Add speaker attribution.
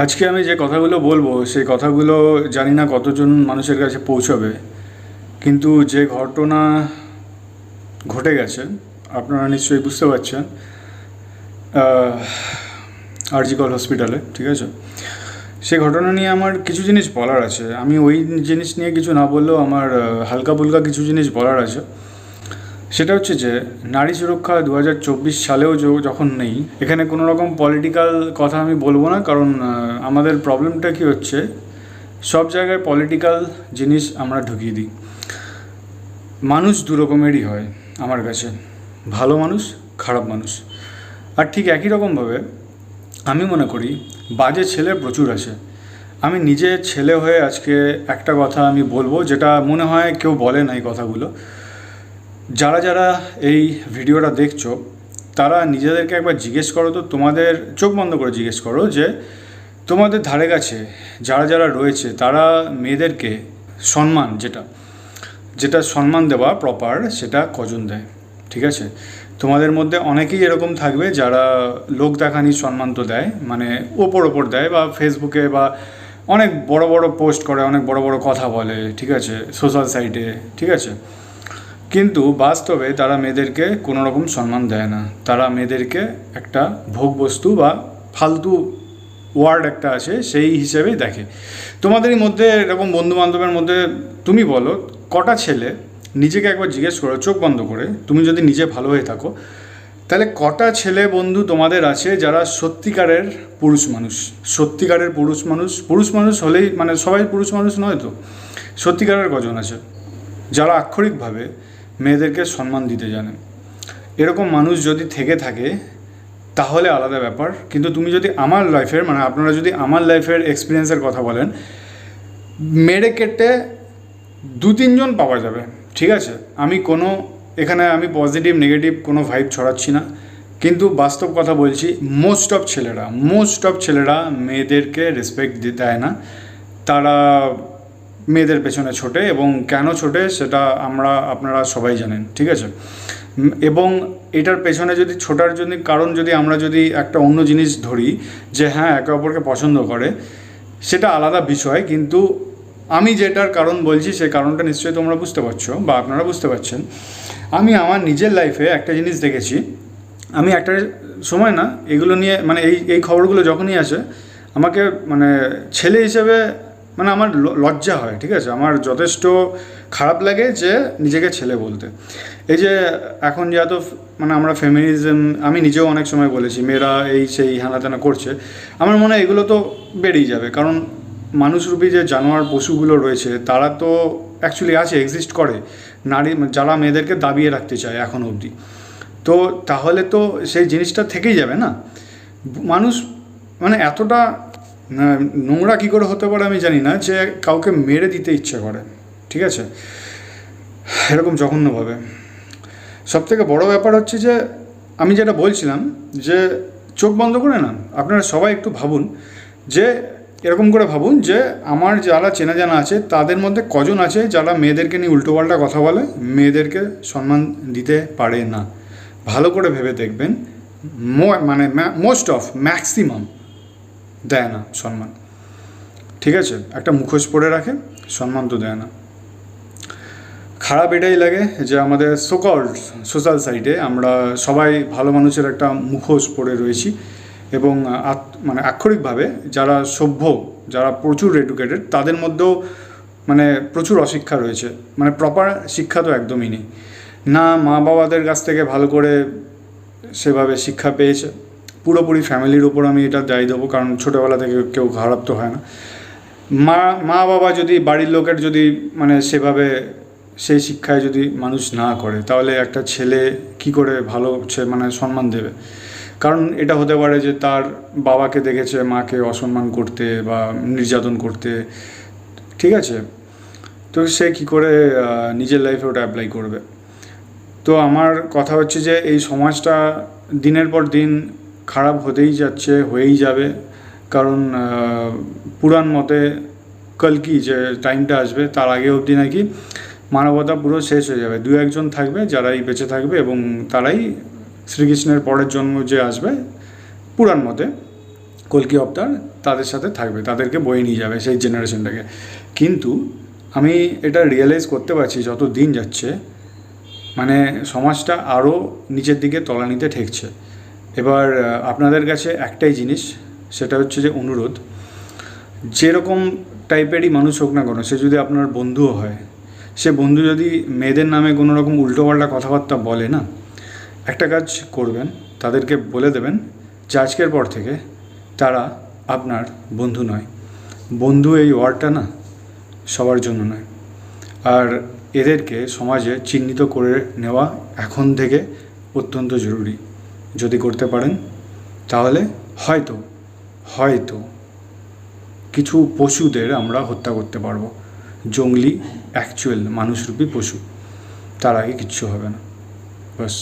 Speaker 1: আজকে আমি যে কথাগুলো বলবো সেই কথাগুলো জানি না কতজন মানুষের কাছে পৌঁছবে, কিন্তু যে ঘটনা ঘটে গেছে আপনারা নিশ্চয়ই বুঝতে পারছেন। আরজিকর হসপিটালে, ঠিক আছে, সেই ঘটনা নিয়ে আমার কিছু জিনিস বলার আছে। আমি ওই জিনিস নিয়ে কিছু না বললেও আমার হালকা ফুলকা কিছু জিনিস বলার আছে। সেটা হচ্ছে যে নারী সুরক্ষা 2024 সালেও যখন নেই, এখানে কোনো রকম পলিটিক্যাল কথা আমি বলবো না, কারণ আমাদের প্রবলেমটা কী হচ্ছে, সব জায়গায় পলিটিক্যাল জিনিস আমরা ঢুকিয়ে দিই। মানুষ দু রকমেরই হয় আমার কাছে, ভালো মানুষ, খারাপ মানুষ। আর ঠিক একই রকমভাবে আমি মনে করি বাজে ছেলে প্রচুর আছে। আমি নিজে ছেলে হয়ে আজকে একটা কথা আমি বলবো, যেটা মনে হয় কেউ বলে না এই কথাগুলো। যারা যারা এই ভিডিওটা দেখছো তারা নিজেদেরকে একবার জিজ্ঞেস করো তো, তোমাদের চোখ বন্ধ করে জিজ্ঞেস করো যে তোমাদের ধারে কাছে যারা যারা রয়েছে তারা মেয়েদেরকে সম্মান, যেটা যেটা সম্মান দেওয়া প্রপার, সেটা কজন দেয়। ঠিক আছে, তোমাদের মধ্যে অনেকেই এরকম থাকবে যারা লোক দেখানির সম্মান তো দেয়, মানে ওপর দেয়, বা ফেসবুকে বা অনেক বড় বড় পোস্ট করে, অনেক বড় বড় কথা বলে, ঠিক আছে, সোশ্যাল সাইটে, ঠিক আছে, কিন্তু বাস্তবে তারা মেয়েদেরকে কোনো রকম সম্মান দেয় না। তারা মেয়েদেরকে একটা ভোগ বস্তু বা ফালতু ওয়ার্ড একটা আছে সেই হিসেবেই দেখে। তোমাদেরই মধ্যে এরকম বন্ধুবান্ধবের মধ্যে তুমি বলো কটা ছেলে, নিজেকে একবার জিজ্ঞেস করো চোখ বন্ধ করে, তুমি যদি নিজে ভালো হয়ে থাকো, তাহলে কটা ছেলে বন্ধু তোমাদের আছে যারা সত্যিকারের পুরুষ মানুষ? সত্যিকারের পুরুষ মানুষ হলেই মানে সবাই পুরুষ মানুষ নয় তো, সত্যিকারের কজন আছে যারা আক্ষরিকভাবে মেয়েদেরকে সম্মান দিতে জানে? এরকম মানুষ যদি থেকে থাকে তাহলে আলাদা ব্যাপার, কিন্তু তুমি যদি আমার লাইফের, মানে আপনারা যদি আমার লাইফের এক্সপিরিয়েন্সের কথা বলেন, মেরে কেটে 2-3 জন পাওয়া যাবে, ঠিক আছে। এখানে আমি পজিটিভ নেগেটিভ কোনো ভাইব ছড়াচ্ছি না, কিন্তু বাস্তব কথা বলছি, মোস্ট অফ ছেলেরা মেয়েদেরকে রেসপেক্ট দেয় না। তারা মেয়েদের পেছনে ছোটে, এবং কেন ছোটে সেটা আপনারা সবাই জানেন, ঠিক আছে। এবং এটার পেছনে যদি ছোটার জন্য কারণ যদি আমরা যদি একটা অন্য জিনিস ধরি, যে হ্যাঁ একে অপরকে পছন্দ করে, সেটা আলাদা বিষয়, কিন্তু আমি যেটার কারণ বলছি সেই কারণটা নিশ্চয়ই তোমরা বুঝতে পারছো বা আপনারা বুঝতে পারছেন। আমি আমার নিজের লাইফে একটা জিনিস দেখেছি। আমি একটা সময় না এগুলো নিয়ে, মানে এই খবরগুলো যখনই আসে আমাকে মানে ছেলে হিসেবে মানে আমার লজ্জা হয়, ঠিক আছে, আমার যথেষ্ট খারাপ লাগে যে নিজেকে ছেলে বলতে। এই যে এখন যত মানে আমরা ফেমিনিজম, আমি নিজেও অনেক সময় বলেছি মেয়েরা এই সেই হানাতেনা করছে, আমার মনে হয় এগুলো তো বেড়েই যাবে, কারণ মানুষরূপী যে জানোয়ার পশুগুলো রয়েছে তারা তো অ্যাকচুয়ালি আছে, এক্সিস্ট করে, নারী যারা মেয়েদেরকে দাবিয়ে রাখতে চায় এখনও অবধি। তো তাহলে তো সেই জিনিসটা থেকেই যাবে না। মানুষ মানে এতটা নোংরা কী করে হতে পারে আমি জানি না, যে কাউকে মেরে দিতে ইচ্ছে করে, ঠিক আছে, এরকম জঘন্যভাবে। সবথেকে বড় ব্যাপার হচ্ছে যে আমি যেটা বলছিলাম, যে চোখ বন্ধ করে না আপনারা সবাই একটু ভাবুন, যে এরকম করে ভাবুন যে আমার যারা চেনা জানা আছে তাদের মধ্যে কজন আছে যারা মেয়েদেরকে নিয়ে উল্টোপাল্টা কথা বলে, মেয়েদেরকে সম্মান দিতে পারে না। ভালো করে ভেবে দেখবেন, মানে ম্যাক্সিমাম দেয় না সম্মান, ঠিক আছে, একটা মুখোশ পরে রাখে, সম্মান তো দেয় না। খারাপ এটাই লাগে যে আমাদের সোকল্ড সোশ্যাল সাইটে আমরা সবাই ভালো মানুষের একটা মুখোশ পরে রয়েছি, এবং মানে আক্ষরিকভাবে যারা সভ্য, যারা প্রচুর এডুকেটেড, তাদের মধ্যেও মানে প্রচুর অশিক্ষা রয়েছে, মানে প্রপার শিক্ষা তো একদমই নেই। না মা বাবাদের কাছ থেকে ভালো করে সেভাবে শিক্ষা পেয়েছে, পুরোপুরি ফ্যামিলির উপর আমি এটা দায়ী দেবো, কারণ ছোটোবেলা থেকে কেউ খারাপ তো হয় না। মা বাবা যদি, বাড়ির লোকের যদি মানে সেভাবে সেই শিক্ষায় যদি মানুষ না করে, তাহলে একটা ছেলে কি করে ভালো মানে সম্মান দেবে? কারণ এটা হতে পারে যে তার বাবাকে দেখেছে মাকে অসম্মান করতে বা নির্যাতন করতে, ঠিক আছে, তো সে কী করে নিজের লাইফে ওটা অ্যাপ্লাই করবে? তো আমার কথা হচ্ছে যে এই সমাজটা দিনের পর দিন খারাপ হতেই যাচ্ছে, হয়েই যাবে, কারণ পুরাণ মতে কলকি যে টাইমটা আসবে তার আগে অবধি নাকি মানবতা পুরো শেষ হয়ে যাবে। 2-1 জন থাকবে যারাই বেঁচে থাকবে, এবং তারাই শ্রীকৃষ্ণের পরের জন্ম যে আসবে পুরাণ মতে কল্কি অবতার তাদের সাথে থাকবে, তাদেরকে বয়ে নিয়ে যাবে সেই জেনারেশনটাকে। কিন্তু আমি এটা রিয়েলাইজ করতে পারছি যত দিন যাচ্ছে, মানে সমাজটা আরও নিচের দিকে তলানিতে ঠেকছে। এবার আপনাদের কাছে একটাই জিনিস, সেটা হচ্ছে যে অনুরোধ, যেরকম টাইপেরই মানুষ হোক না কেন, সে যদি আপনার বন্ধুও হয়, সে বন্ধু যদি মেয়েদের নামে কোনো রকম উল্টোপাল্টা কথাবার্তা বলে না, একটা কাজ করবেন, তাদেরকে বলে দেবেন যে আজকের পর থেকে তারা আপনার বন্ধু নয়। বন্ধু এই ওয়ার্ডটা না সবার জন্য নয়। আর এদেরকে সমাজে চিহ্নিত করে নেওয়া এখন থেকে অত্যন্ত জরুরি। যদি করতে পারেন তাহলে হয়তো হয়তো কিছু পশুদের আমরা হত্যা করতে পারবো, জঙ্গলি অ্যাকচুয়াল মানুষরূপী পশু। তার আগে কিচ্ছু হবে না। বাস।